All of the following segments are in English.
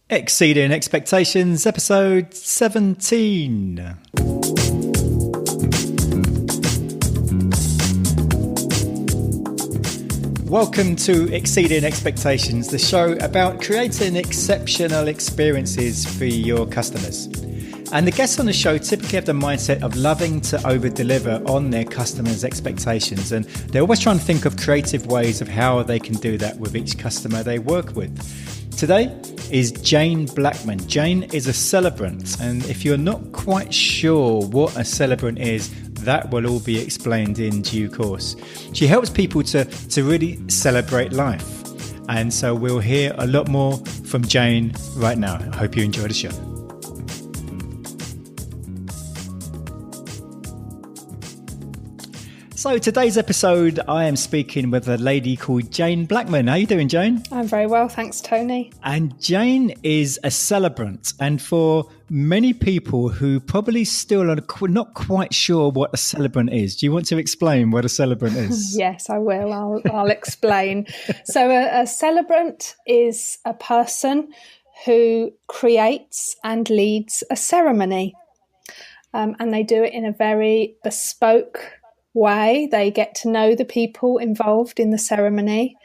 Exceeding Expectations, episode 17. Welcome to Exceeding Expectations, the show about creating exceptional experiences for your customers. And the guests on the show typically have the mindset of loving to over-deliver on their customers' expectations. And they're always trying to think of creative ways of how they can do that with each customer they work with. Today is Jane Blackman. Jane is a celebrant. And if you're not quite sure what a celebrant is, that will all be explained in due course. She helps people to really celebrate life. And so we'll hear a lot more from Jane right now. I hope you enjoy the show. So today's episode, I am speaking with a lady called Jane Blackman. How are you doing, Jane? I'm very well, thanks, Tony. And Jane is a celebrant. And for many people who probably still are not quite sure what a celebrant is, do you want to explain what a celebrant is? Yes, I will. I'll explain. So a celebrant is a person who creates and leads a ceremony. And they do it in a very bespoke way. They get to know the people involved in the ceremony.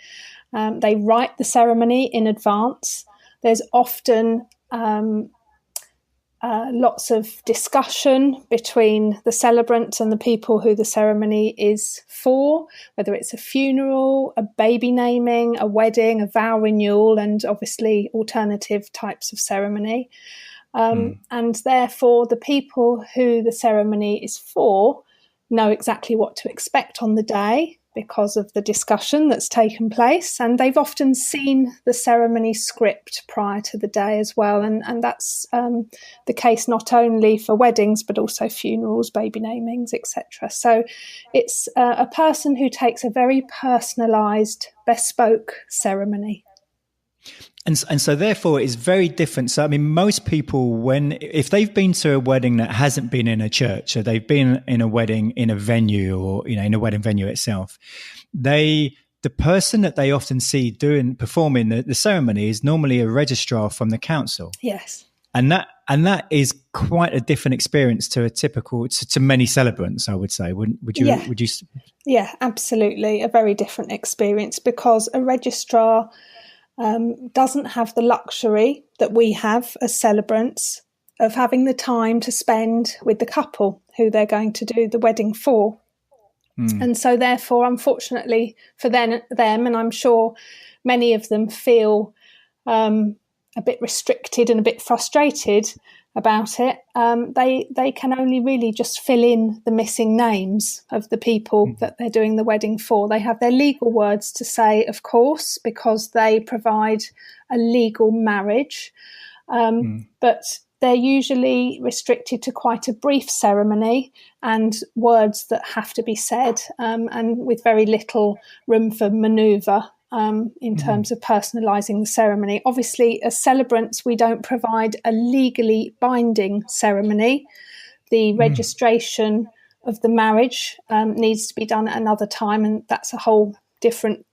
They write the ceremony in advance. There's often lots of discussion between the celebrant and the people who the ceremony is for, whether it's a funeral, a baby naming, a wedding, a vow renewal, and obviously alternative types of ceremony. And therefore, the people who the ceremony is for know exactly what to expect on the day because of the discussion that's taken place. And they've often seen the ceremony script prior to the day as well. And that's the case not only for weddings, but also funerals, baby namings, etc. So it's a person who takes a very personalised, bespoke ceremony. And so therefore it's very different. So, I mean, most people, if they've been to a wedding that hasn't been in a church, or they've been in a wedding in a venue or, in a wedding venue itself, the person that they often see performing the ceremony is normally a registrar from the council. Yes. And that is quite a different experience to to many celebrants, I would say. Would you? Yeah. Would you? Yeah, absolutely. A very different experience because a registrar doesn't have the luxury that we have as celebrants of having the time to spend with the couple who they're going to do the wedding for. And so therefore, unfortunately for them, and I'm sure many of them feel a bit restricted and a bit frustrated about it, they can only really just fill in the missing names of the people that they're doing the wedding for. They have their legal words to say, of course, because they provide a legal marriage, but they're usually restricted to quite a brief ceremony and words that have to be said, and with very little room for manoeuvre in terms of personalising the ceremony. Obviously, as celebrants, we don't provide a legally binding ceremony. The registration of the marriage needs to be done at another time, and that's a whole different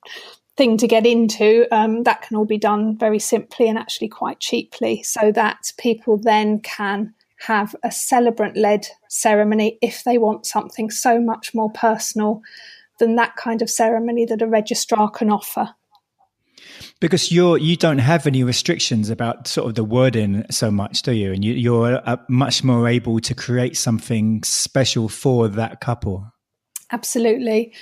thing to get into. That can all be done very simply and actually quite cheaply, so that people then can have a celebrant-led ceremony if they want something so much more personal than that kind of ceremony that a registrar can offer. Because you don't have any restrictions about sort of the wording so much, do you? And you're much more able to create something special for that couple. Absolutely.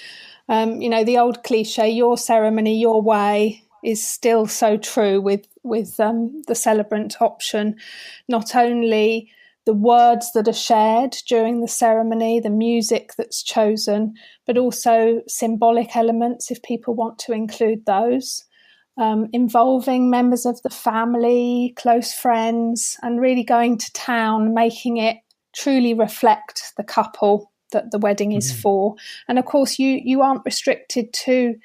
The old cliche, your ceremony, your way, is still so true with the celebrant option. Not only the words that are shared during the ceremony, the music that's chosen, but also symbolic elements if people want to include those, involving members of the family, close friends, and really going to town, making it truly reflect the couple that the wedding is for. And of course, you aren't restricted to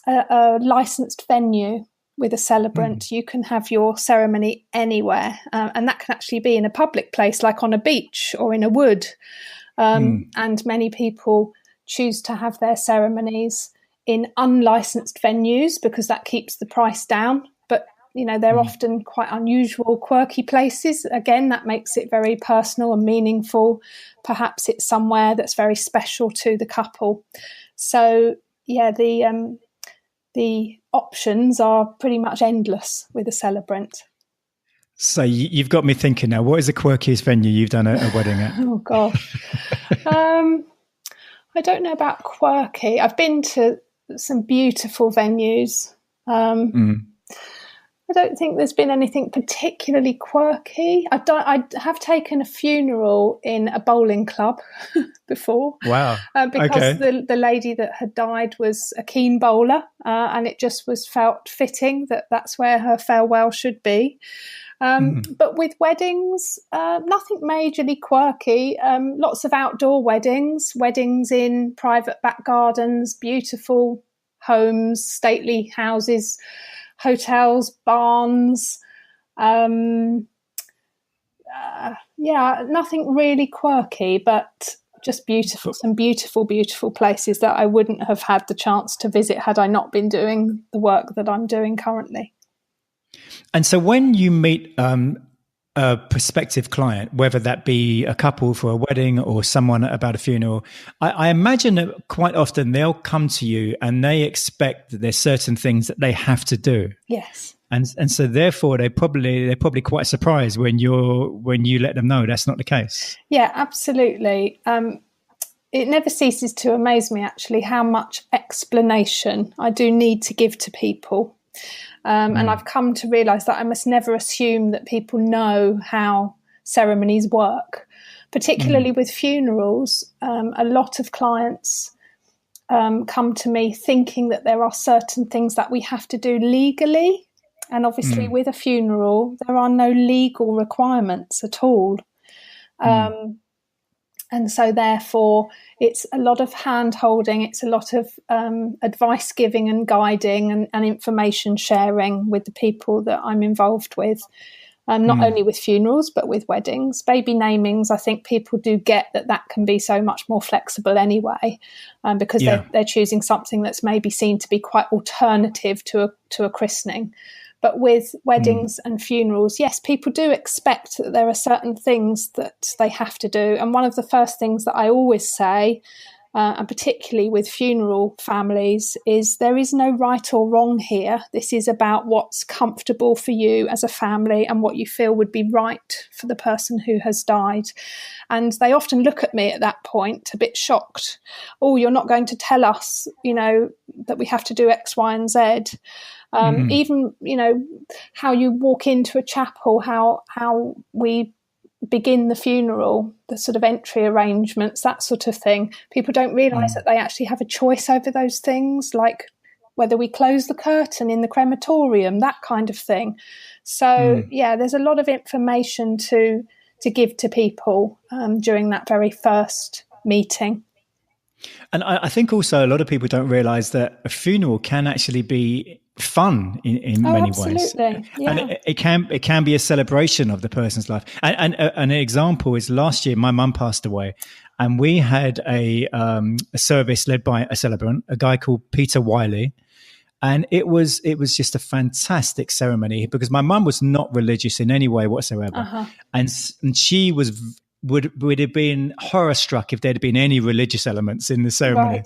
a licensed venue. With a celebrant, you can have your ceremony anywhere, and that can actually be in a public place, like on a beach or in a wood. And many people choose to have their ceremonies in unlicensed venues because that keeps the price down. But they're often quite unusual, quirky places. Again, that makes it very personal and meaningful. Perhaps it's somewhere that's very special to the couple. So, yeah, the options are pretty much endless with a celebrant. So you've got me thinking now, what is the quirkiest venue you've done a wedding at? Oh, gosh. I don't know about quirky. I've been to some beautiful venues. I don't think there's been anything particularly quirky. I have taken a funeral in a bowling club before. Wow. Because the lady that had died was a keen bowler, and it just felt fitting that that's where her farewell should be. But with weddings, nothing majorly quirky. Lots of outdoor weddings in private back gardens, beautiful homes, stately houses, hotels, barns. Nothing really quirky, but just beautiful, some beautiful, beautiful places that I wouldn't have had the chance to visit had I not been doing the work that I'm doing currently. And so when you meet a prospective client, whether that be a couple for a wedding or someone about a funeral, I imagine that quite often they'll come to you and they expect that there's certain things that they have to do. Yes. And so therefore they're probably quite surprised when you let them know that's not the case. Yeah, absolutely. It never ceases to amaze me actually how much explanation I do need to give to people. And I've come to realise that I must never assume that people know how ceremonies work, particularly with funerals. A lot of clients come to me thinking that there are certain things that we have to do legally. And obviously with a funeral, there are no legal requirements at all. And so therefore, it's a lot of hand-holding, it's a lot of advice giving and guiding and information sharing with the people that I'm involved with, not only with funerals, but with weddings. Baby namings, I think people do get that can be so much more flexible anyway, because they're choosing something that's maybe seen to be quite alternative to a christening. But with weddings and funerals, yes, people do expect that there are certain things that they have to do. And one of the first things that I always say, and particularly with funeral families, is there is no right or wrong here. This is about what's comfortable for you as a family and what you feel would be right for the person who has died. And they often look at me at that point a bit shocked. Oh, you're not going to tell us, that we have to do X, Y, and Z. Even, how you walk into a chapel, how we begin the funeral, the sort of entry arrangements, that sort of thing. People don't realise that they actually have a choice over those things, like whether we close the curtain in the crematorium, that kind of thing. So, there's a lot of information to give to people during that very first meeting. And I think also a lot of people don't realise that a funeral can actually be fun in many ways. Yeah. And it can be a celebration of the person's life. And an example is last year, my mum passed away, and we had a service led by a celebrant, a guy called Peter Wiley. And it was just a fantastic ceremony because my mum was not religious in any way whatsoever. And she would have been horror struck if there'd been any religious elements in the ceremony.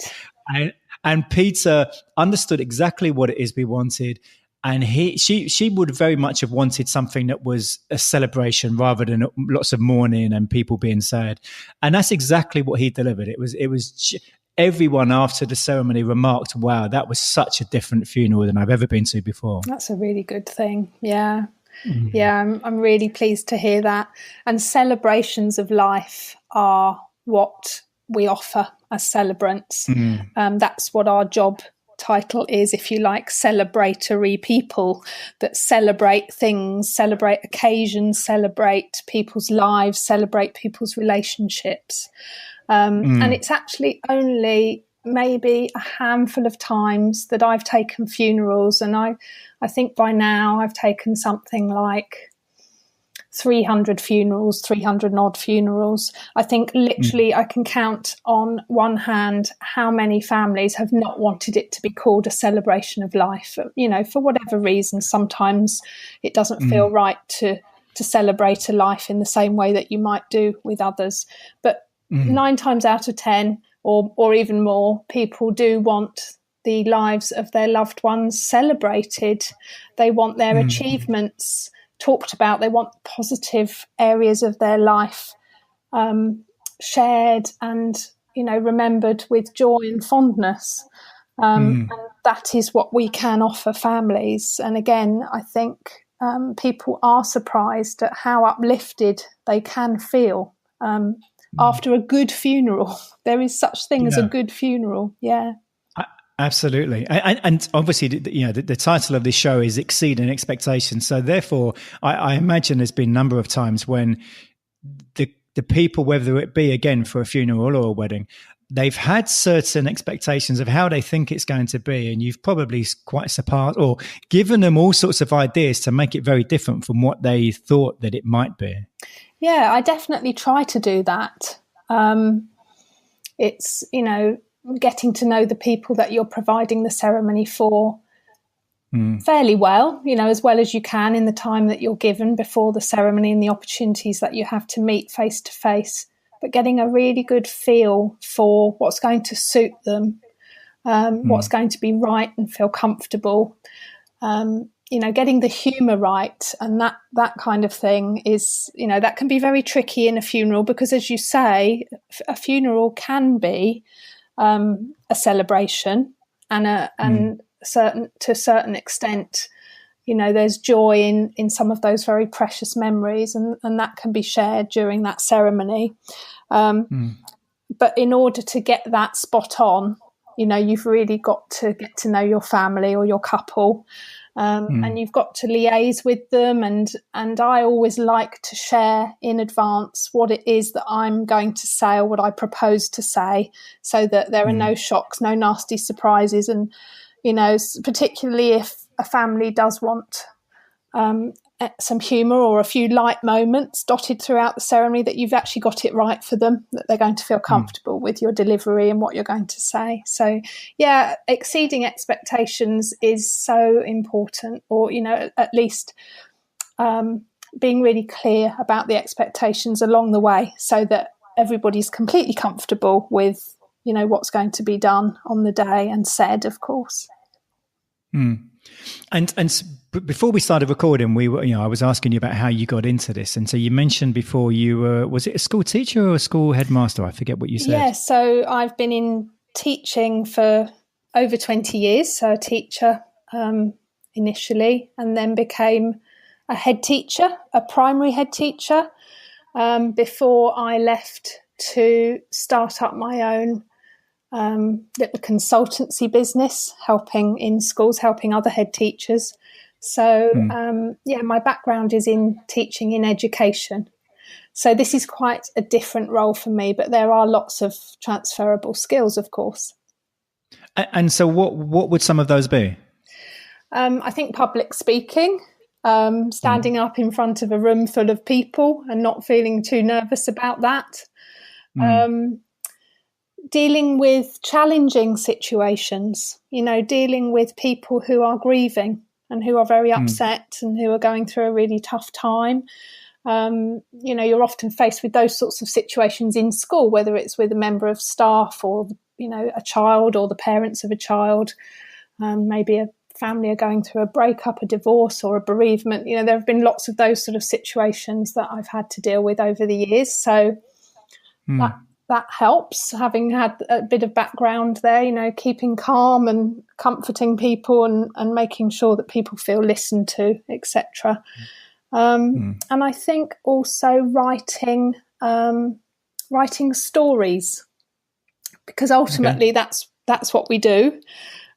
Right. And Peter understood exactly what it is we wanted. And she would very much have wanted something that was a celebration rather than lots of mourning and people being sad. And that's exactly what he delivered. It was everyone after the ceremony remarked, wow, that was such a different funeral than I've ever been to before. That's a really good thing. Yeah. Yeah, I'm really pleased to hear that. And celebrations of life are what we offer as celebrants. That's what our job title is, if you like, celebratory people that celebrate things, celebrate occasions, celebrate people's lives, celebrate people's relationships. And it's actually only maybe a handful of times that I've taken funerals, and I think by now I've taken something like 300 funerals, 300 and odd funerals. I think literally I can count on one hand how many families have not wanted it to be called a celebration of life, for whatever reason. Sometimes it doesn't feel right to celebrate a life in the same way that you might do with others. But 9 times out of 10, or even more, people do want the lives of their loved ones celebrated. They want their achievements talked about. They want positive areas of their life shared and, remembered with joy and fondness. And that is what we can offer families. And again, I think people are surprised at how uplifted they can feel after a good funeral. There is such thing as a good funeral. Yeah. Absolutely. And obviously, the title of this show is Exceeding Expectations. So therefore, I imagine there's been a number of times when the people, whether it be, again, for a funeral or a wedding, they've had certain expectations of how they think it's going to be. And you've probably quite surpassed or given them all sorts of ideas to make it very different from what they thought that it might be. Yeah, I definitely try to do that. It's, getting to know the people that you're providing the ceremony for fairly well, as well as you can in the time that you're given before the ceremony and the opportunities that you have to meet face to face, but getting a really good feel for what's going to suit them, what's going to be right and feel comfortable, getting the humour right, and that kind of thing is, that can be very tricky in a funeral because, as you say, a funeral can be a celebration and to a certain extent, there's joy in some of those very precious memories, and that can be shared during that ceremony. But in order to get that spot on, you've really got to get to know your family or your couple. And you've got to liaise with them, and I always like to share in advance what it is that I'm going to say or what I propose to say, so that there are no shocks, no nasty surprises, and particularly if a family does want some humour or a few light moments dotted throughout the ceremony, that you've actually got it right for them, that they're going to feel comfortable with your delivery and what you're going to say. So, yeah, exceeding expectations is so important, or, at least being really clear about the expectations along the way so that everybody's completely comfortable with, what's going to be done on the day and said, of course. And before we started recording, I was asking you about how you got into this, and so you mentioned before you were, was it a school teacher or a school headmaster? I forget what you said. Yeah, so I've been in teaching for over 20 years. So a teacher initially, and then became a head teacher, a primary head teacher, before I left to start up my own little consultancy business, helping in schools, helping other head teachers. So, my background is in teaching in education. So this is quite a different role for me, but there are lots of transferable skills, of course. And so what would some of those be? I think public speaking, standing up in front of a room full of people and not feeling too nervous about that. Dealing with challenging situations, dealing with people who are grieving and who are very upset and who are going through a really tough time. You're often faced with those sorts of situations in school, whether it's with a member of staff or, a child or the parents of a child. Maybe a family are going through a breakup, a divorce or a bereavement. There have been lots of those sort of situations that I've had to deal with over the years. So that helps, having had a bit of background there, keeping calm and comforting people and making sure that people feel listened to, etc. And I think also writing stories, because ultimately that's what we do.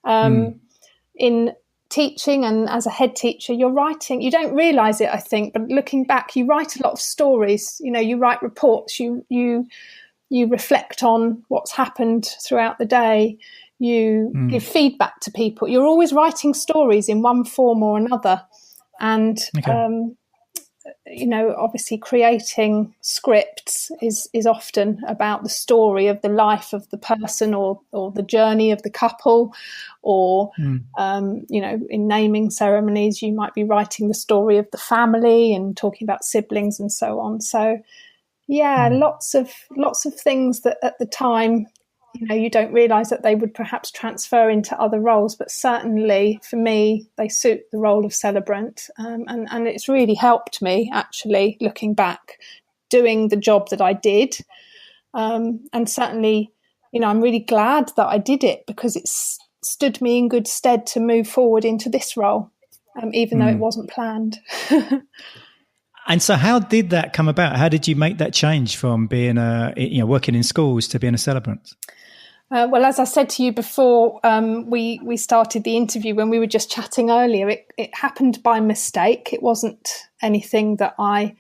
In teaching and as a head teacher, you're writing, you don't realise it, I think, but looking back, you write a lot of stories. You write reports, you reflect on what's happened throughout the day. You give feedback to people. You're always writing stories in one form or another. And obviously creating scripts is often about the story of the life of the person or the journey of the couple, or in naming ceremonies you might be writing the story of the family and talking about siblings and so on. So lots of things that at the time you don't realise that they would perhaps transfer into other roles, but certainly for me they suit the role of celebrant, and it's really helped me, actually, looking back, doing the job that I did, and certainly I'm really glad that I did it, because it stood me in good stead to move forward into this role, even though it wasn't planned. And so how did that come about? How did you make that change from being working in schools to being a celebrant? Well, as I said to you before we started the interview, when we were just chatting earlier, it happened by mistake. It wasn't anything that I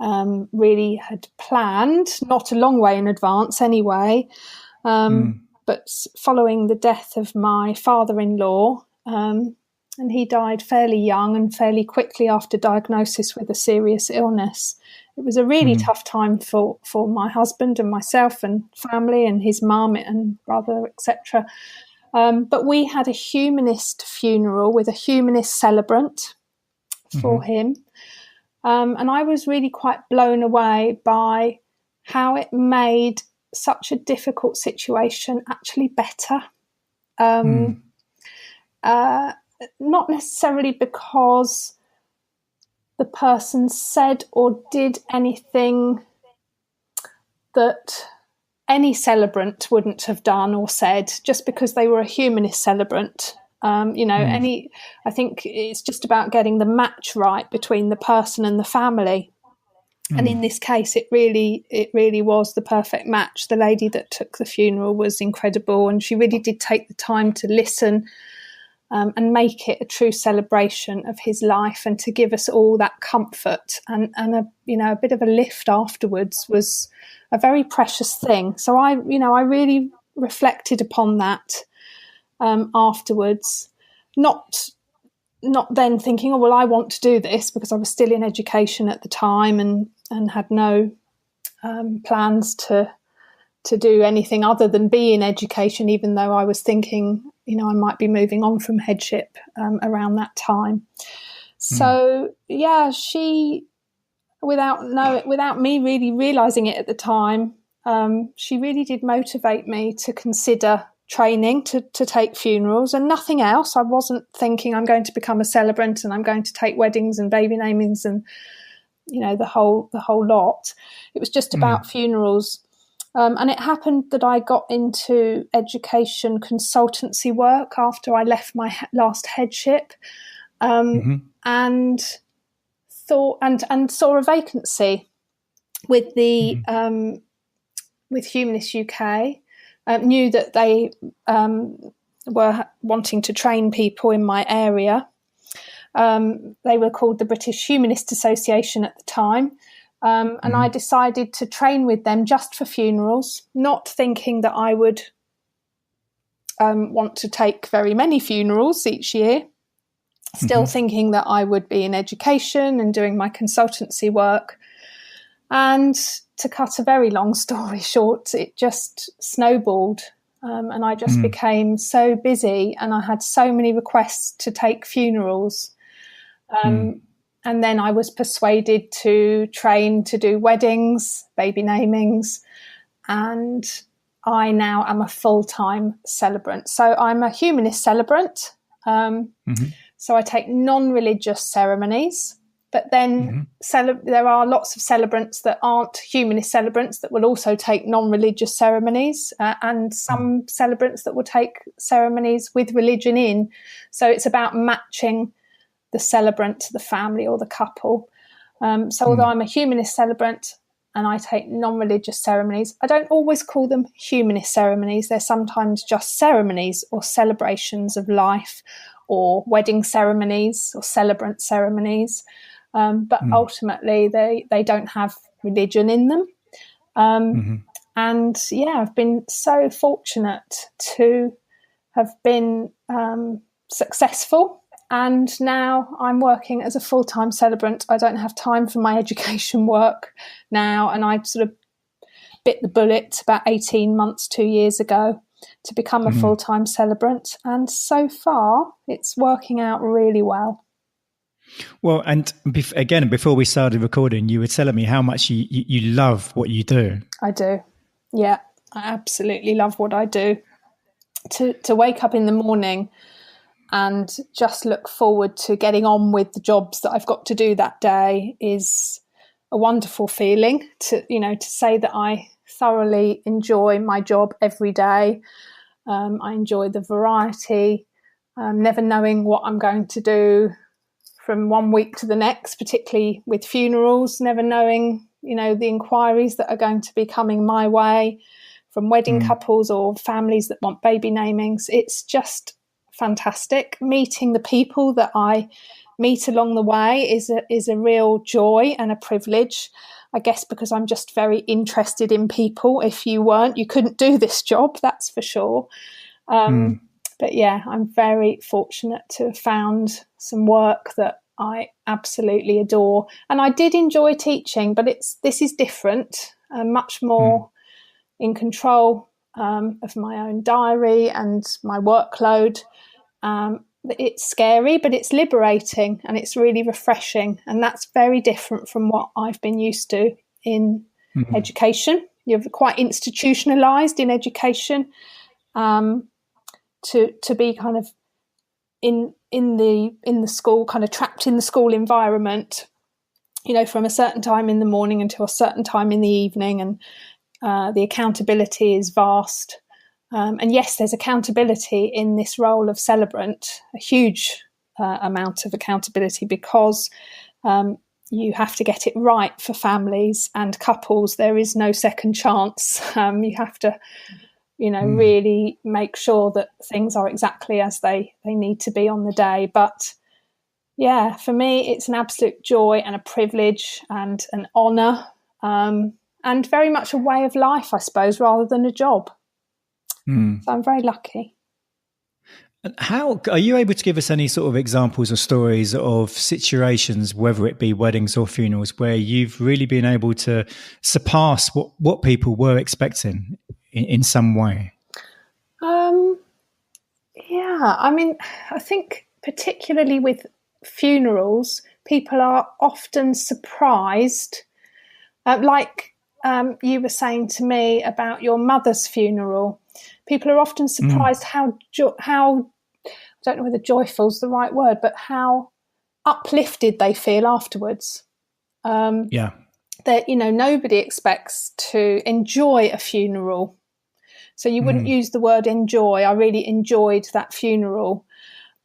really had planned, not a long way in advance anyway. But following the death of my father-in-law, and he died fairly young and fairly quickly after diagnosis with a serious illness. It was a really tough time for my husband and myself and family and his mum and brother, etc. But we had a humanist funeral with a humanist celebrant for him. And I was really quite blown away by how it made such a difficult situation actually better. Not necessarily because the person said or did anything that any celebrant wouldn't have done or said, just because they were a humanist celebrant. I think it's just about getting the match right between the person and the family. And in this case, it really was the perfect match. The lady that took the funeral was incredible, and she really did take the time to listen and make it a true celebration of his life, and to give us all that comfort and a bit of a lift afterwards was a very precious thing. So I really reflected upon that afterwards, not then thinking, oh well, I want to do this, because I was still in education at the time and had no plans to do anything other than be in education, even though I was thinking, I might be moving on from headship around that time. So she, without me really realising it at the time, she really did motivate me to consider training to take funerals and nothing else. I wasn't thinking I'm going to become a celebrant and I'm going to take weddings and baby namings and the whole lot. It was just about funerals. And it happened that I got into education consultancy work after I left my last headship, and thought and saw a vacancy with the with Humanist UK. Knew that they were wanting to train people in my area. They were called the British Humanist Association at the time. And I decided to train with them just for funerals, not thinking that I would want to take very many funerals each year, still thinking that I would be in education and doing my consultancy work. And to cut a very long story short, it just snowballed. And I just became so busy, and I had so many requests to take funerals. And then I was persuaded to train to do weddings, baby namings, and I now am a full-time celebrant. So I'm a humanist celebrant. So I take non-religious ceremonies, but then there are lots of celebrants that aren't humanist celebrants that will also take non-religious ceremonies, and some celebrants that will take ceremonies with religion in. So it's about matching the celebrant to the family or the couple. So although I'm a humanist celebrant and I take non-religious ceremonies, I don't always call them humanist ceremonies. They're sometimes just ceremonies or celebrations of life, or wedding ceremonies or celebrant ceremonies. But ultimately they don't have religion in them. And I've been so fortunate to have been successful And now I'm working as a full-time celebrant. I don't have time for my education work now, and I sort of bit the bullet about 18 months, 2 years ago to become a full-time celebrant. And so far, it's working out really well. Well, and again, before we started recording, you were telling me how much you love what you do. I do. Yeah, I absolutely love what I do. To wake up in the morning and just look forward to getting on with the jobs that I've got to do that day is a wonderful feeling. To say that I thoroughly enjoy my job every day. I enjoy the variety, never knowing what I'm going to do from one week to the next, particularly with funerals, never knowing, the inquiries that are going to be coming my way from wedding couples or families that want baby namings. It's just fantastic. Meeting the people that I meet along the way is a real joy and a privilege, I guess, because I'm just very interested in people. If you weren't, you couldn't do this job, that's for sure. But yeah, I'm very fortunate to have found some work that I absolutely adore. And I did enjoy teaching, but this is different, much more in control of my own diary and my workload. It's scary, but it's liberating and it's really refreshing. And that's very different from what I've been used to in education. You're quite institutionalized in education, to be kind of in the school, kind of trapped in the school environment, from a certain time in the morning until a certain time in the evening. And the accountability is vast. And yes, there's accountability in this role of celebrant, a huge amount of accountability, because you have to get it right for families and couples. There is no second chance. You have to, really make sure that things are exactly as they need to be on the day. But yeah, for me, it's an absolute joy and a privilege and an honour, and very much a way of life, I suppose, rather than a job. So I'm very lucky. How are you able to give us any sort of examples or stories of situations, whether it be weddings or funerals, where you've really been able to surpass what people were expecting in some way? Yeah, I mean, I think particularly with funerals, people are often surprised, you were saying to me about your mother's funeral. People are often surprised how I don't know whether joyful is the right word, but how uplifted they feel afterwards. That, nobody expects to enjoy a funeral. So you wouldn't use the word enjoy. I really enjoyed that funeral.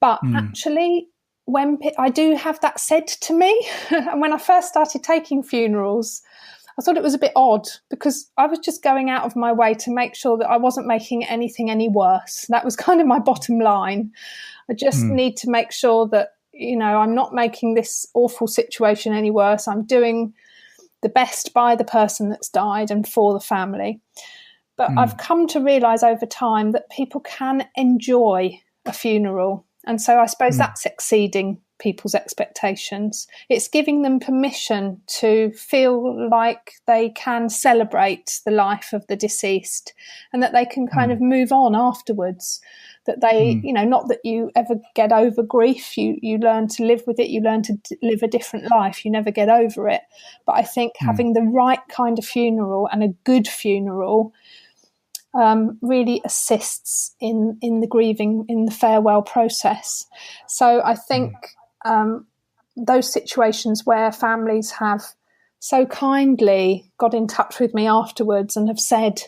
But actually, when I do have that said to me, and when I first started taking funerals, I thought it was a bit odd, because I was just going out of my way to make sure that I wasn't making anything any worse. That was kind of my bottom line. I just need to make sure that, I'm not making this awful situation any worse. I'm doing the best by the person that's died and for the family. But I've come to realise over time that people can enjoy a funeral. And so I suppose that's exceeding people's expectations. It's giving them permission to feel like they can celebrate the life of the deceased, and that they can kind of move on afterwards. That they, not that you ever get over grief, you learn to live with it, you learn to live a different life, you never get over it. But I think having the right kind of funeral and a good funeral really assists in the grieving, in the farewell process. So I think those situations where families have so kindly got in touch with me afterwards and have said,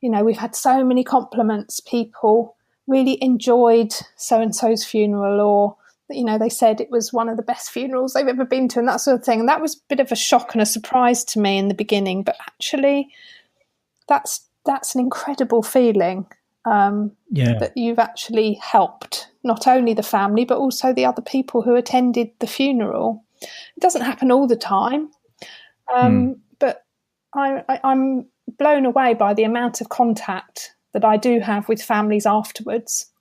we've had so many compliments, people really enjoyed so-and-so's funeral, or, they said it was one of the best funerals they've ever been to, and that sort of thing. And that was a bit of a shock and a surprise to me in the beginning, but actually that's an incredible feeling, that you've actually helped not only the family but also the other people who attended the funeral. It doesn't happen all the time, but I'm blown away by the amount of contact that I do have with families afterwards.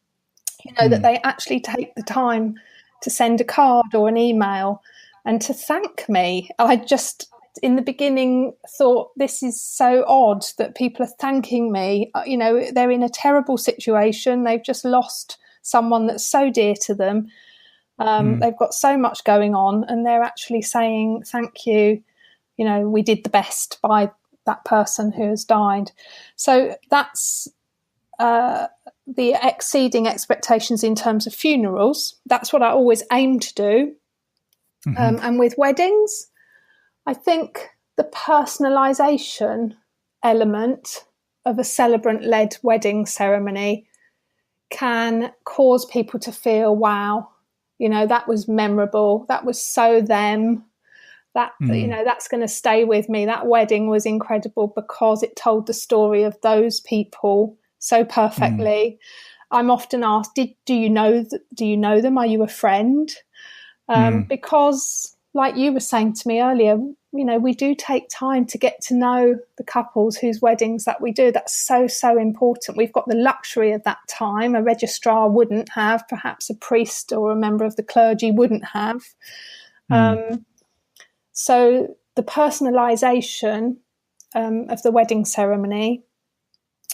That they actually take the time to send a card or an email and to thank me. I just, in the beginning, thought this is so odd that people are thanking me. You know, they're in a terrible situation. They've just lost someone that's so dear to them. They've got so much going on, and they're actually saying thank you. You know, we did the best by that person who has died. So that's the exceeding expectations in terms of funerals. That's what I always aim to do. And with weddings, I think the personalisation element of a celebrant-led wedding ceremony can cause people to feel, wow, you know, that was memorable. That was so them. That, you know, that's going to stay with me. That wedding was incredible because it told the story of those people so perfectly. I'm often asked, do you know them? Are you a friend? Because, like you were saying to me earlier, you know, we do take time to get to know the couples whose weddings that we do. That's so, so important. We've got the luxury of that time. A registrar wouldn't have, perhaps a priest or a member of the clergy wouldn't have. So the personalisation of the wedding ceremony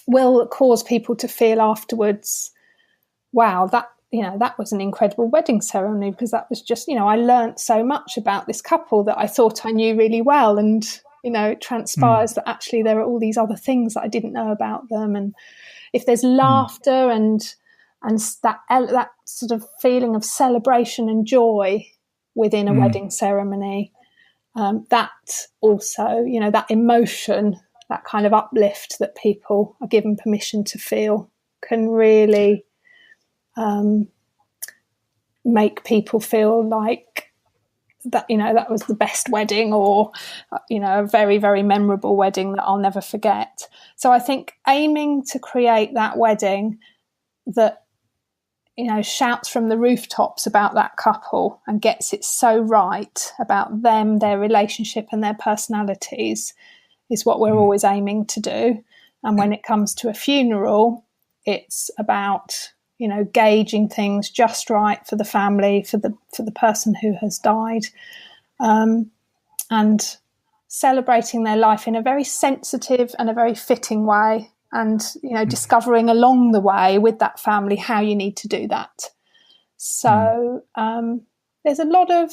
will cause people to feel afterwards, wow, that was an incredible wedding ceremony, because that was just, you know, I learnt so much about this couple that I thought I knew really well. And, you know, it transpires that actually there are all these other things that I didn't know about them. And if there's laughter and that sort of feeling of celebration and joy within a wedding ceremony, that also, you know, that emotion, that kind of uplift that people are given permission to feel can really make people feel like that, you know, that was the best wedding, or, you know, a very, very memorable wedding that I'll never forget. So I think aiming to create that wedding that, you know, shouts from the rooftops about that couple and gets it so right about them, their relationship and their personalities is what we're always aiming to do. And when it comes to a funeral, it's about, you know, gauging things just right for the family, for the person who has died, and celebrating their life in a very sensitive and a very fitting way, and, you know, discovering along the way with that family how you need to do that. So there's a lot of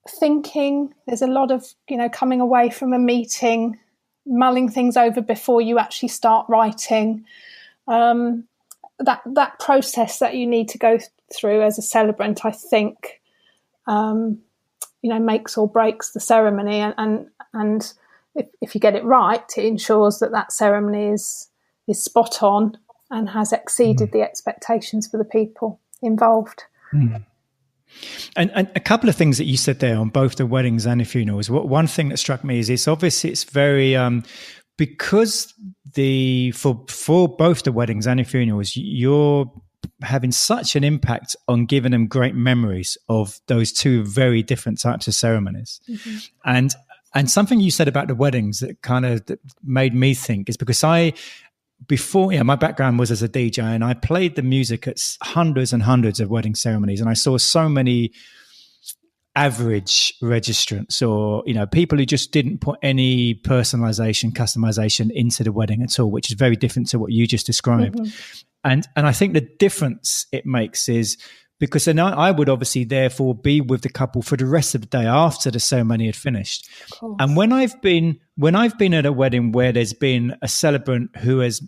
thinking, there's a lot of, you know, coming away from a meeting, mulling things over before you actually start writing. That process that you need to go through as a celebrant, I think, you know, makes or breaks the ceremony. And if you get it right, it ensures that ceremony is spot on and has exceeded the expectations for the people involved. And a couple of things that you said there on both the weddings and the funerals. One thing that struck me is it's very because for both the weddings and the funerals, you're having such an impact on giving them great memories of those two very different types of ceremonies. And something you said about the weddings that made me think is because my background was as a DJ, and I played the music at hundreds and hundreds of wedding ceremonies, and I saw so many average registrants, or, you know, people who just didn't put any personalization, customization into the wedding at all, which is very different to what you just described. And I think the difference it makes is because then I would obviously therefore be with the couple for the rest of the day after the ceremony had finished. And when I've been at a wedding where there's been a celebrant who has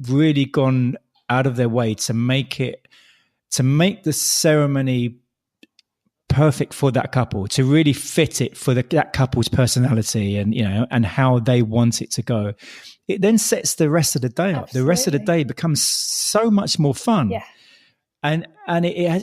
really gone out of their way to make the ceremony perfect for that couple, to really fit it for that couple's personality and, you know, and how they want it to go, it then sets the rest of the day up. The rest of the day becomes so much more fun. Yeah. And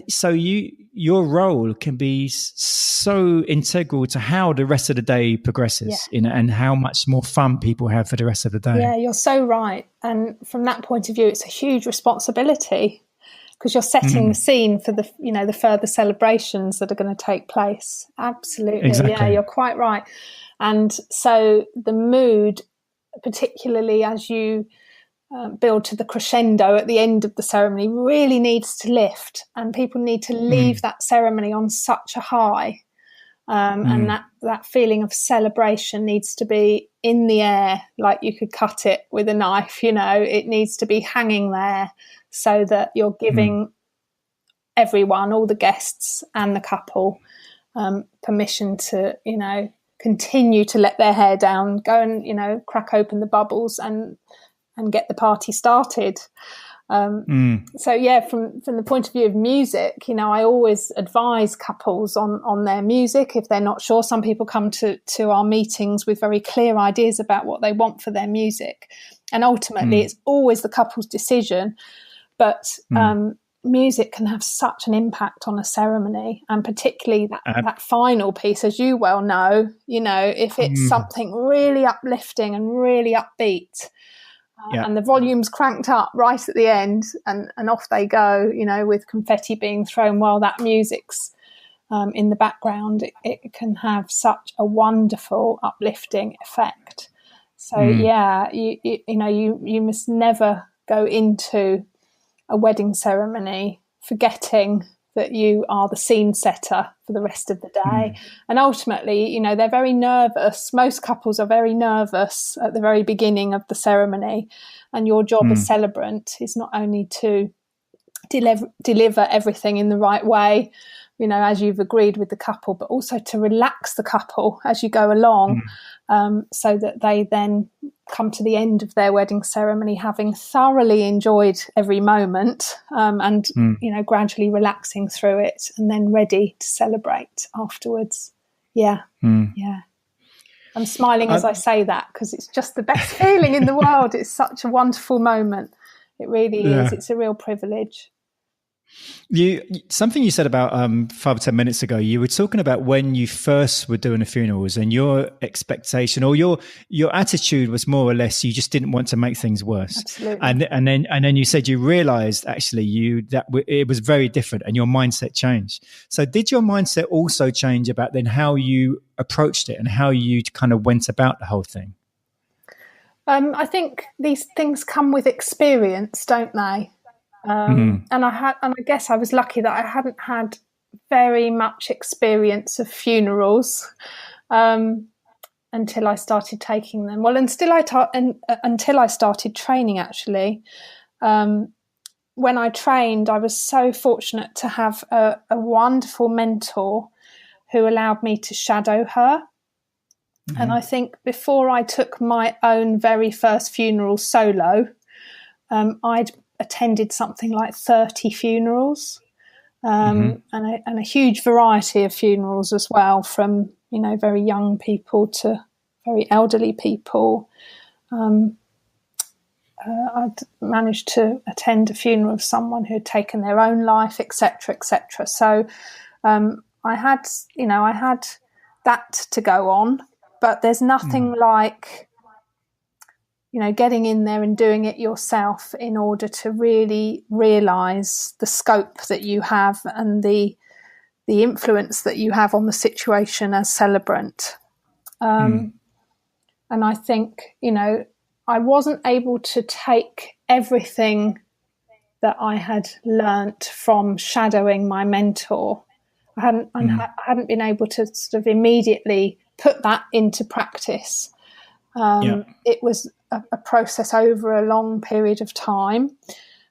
so your role can be so integral to how the rest of the day progresses, you know, and how much more fun people have for the rest of the day. Yeah, you're so right. And from that point of view, it's a huge responsibility, because you're setting the scene for the, you know, the further celebrations that are going to take place. Absolutely. Exactly. Yeah, you're quite right. And so the mood, particularly as you build to the crescendo at the end of the ceremony really needs to lift, and people need to leave that ceremony on such a high. And that feeling of celebration needs to be in the air, like you could cut it with a knife, it needs to be hanging there so that you're giving everyone, all the guests and the couple, permission to, continue to let their hair down, go and, crack open the bubbles and get the party started. So yeah, from the point of view of music, I always advise couples on their music if they're not sure. Some people come to our meetings with very clear ideas about what they want for their music, and ultimately it's always the couple's decision. But music can have such an impact on a ceremony, and particularly that final piece, as you well know, if it's something really uplifting and really upbeat. And the volume's cranked up right at the end, and off they go, with confetti being thrown while that music's in the background. It can have such a wonderful uplifting effect. So you must never go into a wedding ceremony forgetting that you are the scene setter for the rest of the day. And ultimately, they're very nervous. Most couples are very nervous at the very beginning of the ceremony. And your job as celebrant is not only to deliver everything in the right way, as you've agreed with the couple, but also to relax the couple as you go along, so that they then come to the end of their wedding ceremony having thoroughly enjoyed every moment, and gradually relaxing through it, and then ready to celebrate afterwards. I'm smiling as I say that, because it's just the best feeling in the world. It's such a wonderful moment. It really is. It's a real privilege. Something you said about 5 or 10 minutes ago, you were talking about when you first were doing the funerals, and your expectation or your attitude was more or less you just didn't want to make things worse. Absolutely. And then you said you realized actually that it was very different, and your mindset changed. So did your mindset also change about then how you approached it and how you kind of went about the whole thing? I think these things come with experience, don't they? And I guess I was lucky that I hadn't had very much experience of funerals until I started taking them. Well, until I started training, actually. When I trained, I was so fortunate to have a wonderful mentor who allowed me to shadow her. And I think before I took my own very first funeral solo, I'd attended something like 30 funerals, and a huge variety of funerals as well, from very young people to very elderly people. I'd managed to attend a funeral of someone who had taken their own life, etc., etc. So I had that to go on, but there's nothing like getting in there and doing it yourself in order to really realise the scope that you have and the influence that you have on the situation as celebrant. And I think, I wasn't able to take everything that I had learnt from shadowing my mentor. I hadn't been able to sort of immediately put that into practice. It was a process over a long period of time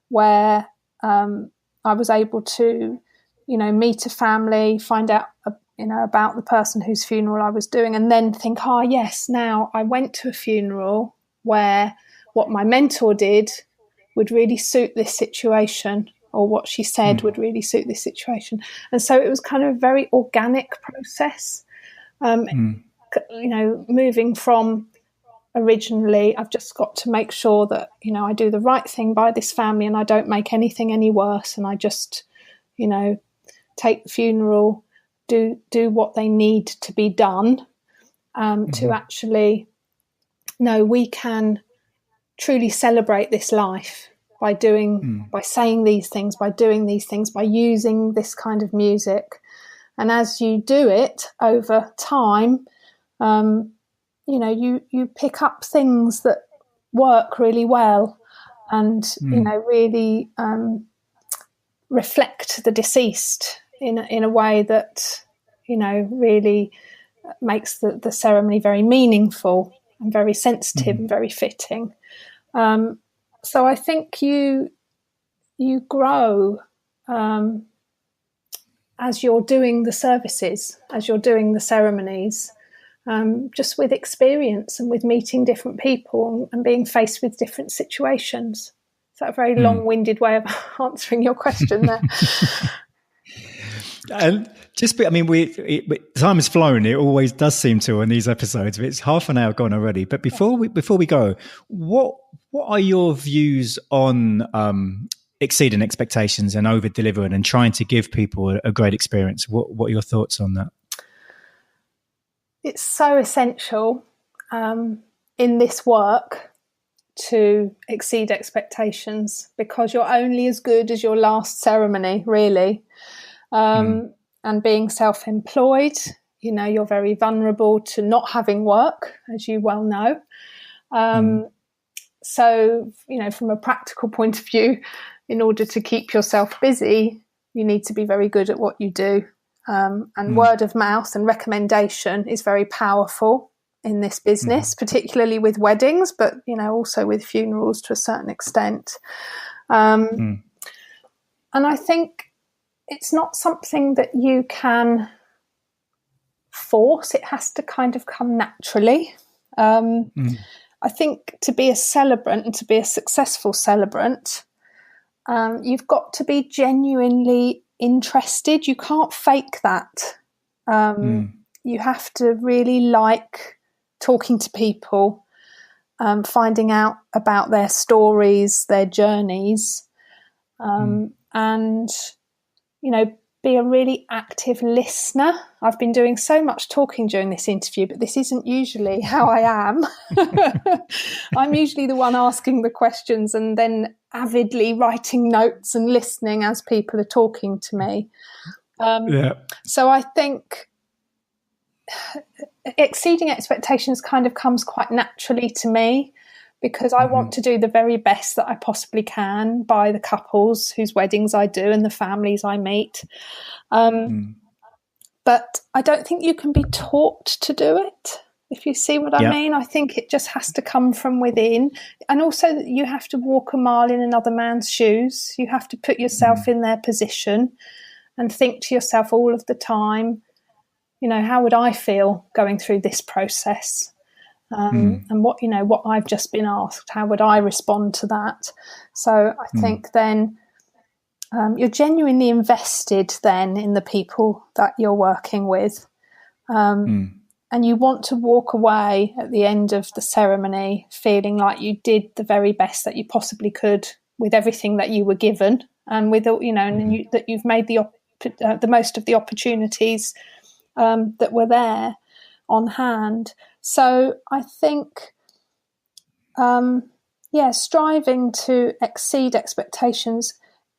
where I was able to, meet a family, find out, about the person whose funeral I was doing, and then think, yes, now I went to a funeral where what my mentor did would really suit this situation, or what she said would really suit this situation. And so it was kind of a very organic process, moving from originally, I've just got to make sure that, I do the right thing by this family and I don't make anything any worse, and I just, take the funeral, do what they need to be done, to actually, no, we can truly celebrate this life by saying these things, by doing these things, by using this kind of music. And as you do it over time, you pick up things that work really well. and really reflect the deceased in a way that really makes the ceremony very meaningful and very sensitive and very fitting. So I think you grow as you're doing the services, as you're doing the ceremonies, just with experience and with meeting different people and being faced with different situations. Is that a very long-winded way of answering your question there? And time has flown. It always does seem to on these episodes. It's half an hour gone already. But before we go, what are your views on exceeding expectations and over delivering and trying to give people a great experience? What are your thoughts on that? It's so essential in this work to exceed expectations, because you're only as good as your last ceremony, really. And being self-employed, you're very vulnerable to not having work, as you well know. So, from a practical point of view, in order to keep yourself busy, you need to be very good at what you do. And word of mouth and recommendation is very powerful in this business, particularly with weddings, but, also with funerals to a certain extent. And I think it's not something that you can force. It has to kind of come naturally. I think to be a celebrant and to be a successful celebrant, you've got to be genuinely interested. You can't fake that. You have to really like talking to people, finding out about their stories, their journeys, and be a really active listener. I've been doing so much talking during this interview, but this isn't usually how I am. I'm usually the one asking the questions and then avidly writing notes and listening as people are talking to me. So I think exceeding expectations kind of comes quite naturally to me, because I want to do the very best that I possibly can by the couples whose weddings I do and the families I meet. But I don't think you can be taught to do it, if you see what I mean. I think it just has to come from within. And also you have to walk a mile in another man's shoes. You have to put yourself in their position and think to yourself all of the time, how would I feel going through this process? And what I've just been asked, how would I respond to that? So I think then you're genuinely invested then in the people that you're working with. And you want to walk away at the end of the ceremony feeling like you did the very best that you possibly could with everything that you were given, and with and that you've made the most of the opportunities that were there on hand. So I think, striving to exceed expectations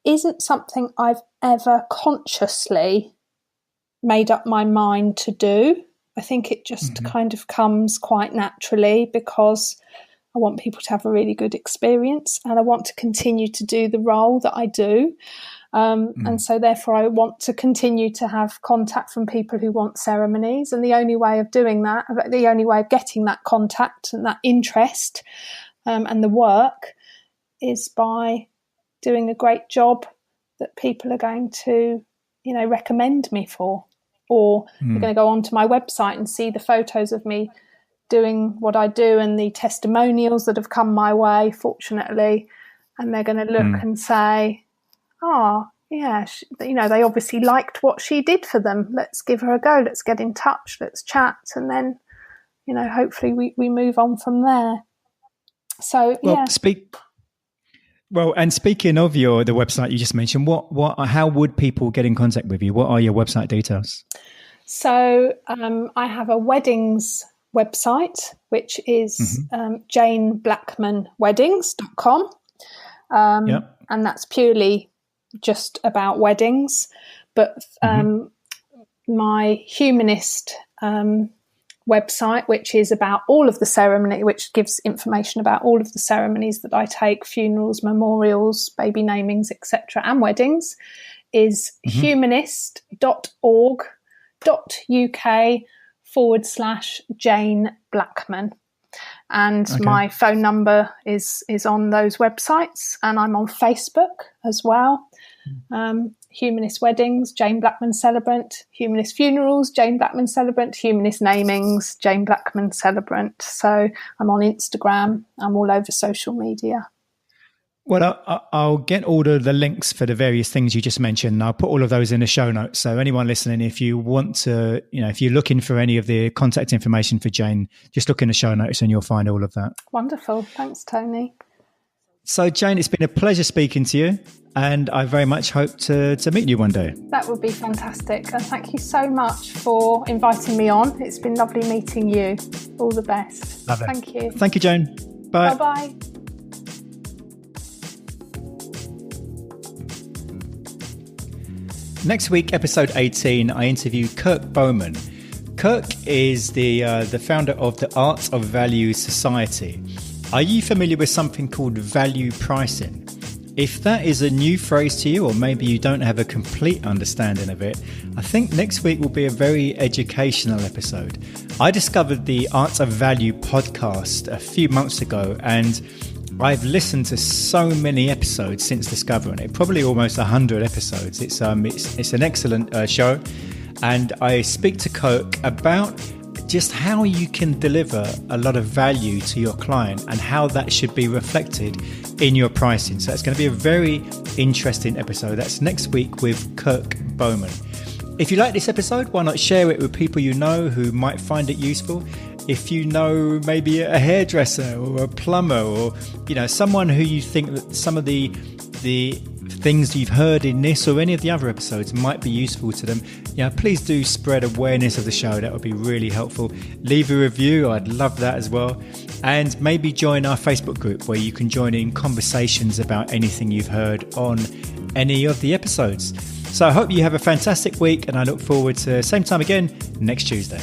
isn't something I've ever consciously made up my mind to do. I think it just kind of comes quite naturally, because I want people to have a really good experience and I want to continue to do the role that I do. And so therefore I want to continue to have contact from people who want ceremonies. And the only way of doing that, the only way of getting that contact and that interest and the work, is by doing a great job that people are going to, recommend me for. Or they're going to go onto my website and see the photos of me doing what I do and the testimonials that have come my way, fortunately. And they're going to look and say, they obviously liked what she did for them. Let's give her a go. Let's get in touch. Let's chat. And then, hopefully we move on from there. So, and speaking of the website you just mentioned, how would people get in contact with you? What are your website details? So I have a weddings website, which is janeblackmanweddings.com. And that's purely just about weddings. But my humanist website, which is about all of the ceremony, which gives information about all of the ceremonies that I take, funerals, memorials, baby namings, etc., and weddings, is humanist.org.uk/Jane Blackman. And my phone number is on those websites, and I'm on Facebook as well. Humanist Weddings, Jane Blackman Celebrant; Humanist Funerals, Jane Blackman Celebrant; Humanist Namings, Jane Blackman Celebrant. So I'm on Instagram. I'm all over social media. Well, I'll get all of the links for the various things you just mentioned. I'll put all of those in the show notes. So anyone listening, if you want to, if you're looking for any of the contact information for Jane, just look in the show notes and you'll find all of that. Wonderful. Thanks, Tony. So, Jane, it's been a pleasure speaking to you, and I very much hope to meet you one day. That would be fantastic. And thank you so much for inviting me on. It's been lovely meeting you. All the best. Lovely. Thank you. Thank you, Jane. Bye. Bye-bye. Next week, episode 18, I interview Kirk Bowman. Kirk is the founder of the Art of Value Society. Are you familiar with something called value pricing? If that is a new phrase to you, or maybe you don't have a complete understanding of it, I think next week will be a very educational episode. I discovered the Art of Value podcast a few months ago, and I've listened to so many episodes since discovering it, probably almost 100 episodes. It's an excellent show, and I speak to Kirk about just how you can deliver a lot of value to your client and how that should be reflected in your pricing. So it's going to be a very interesting episode. That's next week with Kirk Bowman. If you like this episode, why not share it with people you know who might find it useful? If you know maybe a hairdresser or a plumber, or someone who you think that some of the things you've heard in this or any of the other episodes might be useful to them, please do spread awareness of the show. That would be really helpful. Leave a review. I'd love that as well. And maybe join our Facebook group where you can join in conversations about anything you've heard on any of the episodes. So I hope you have a fantastic week, and I look forward to same time again next Tuesday.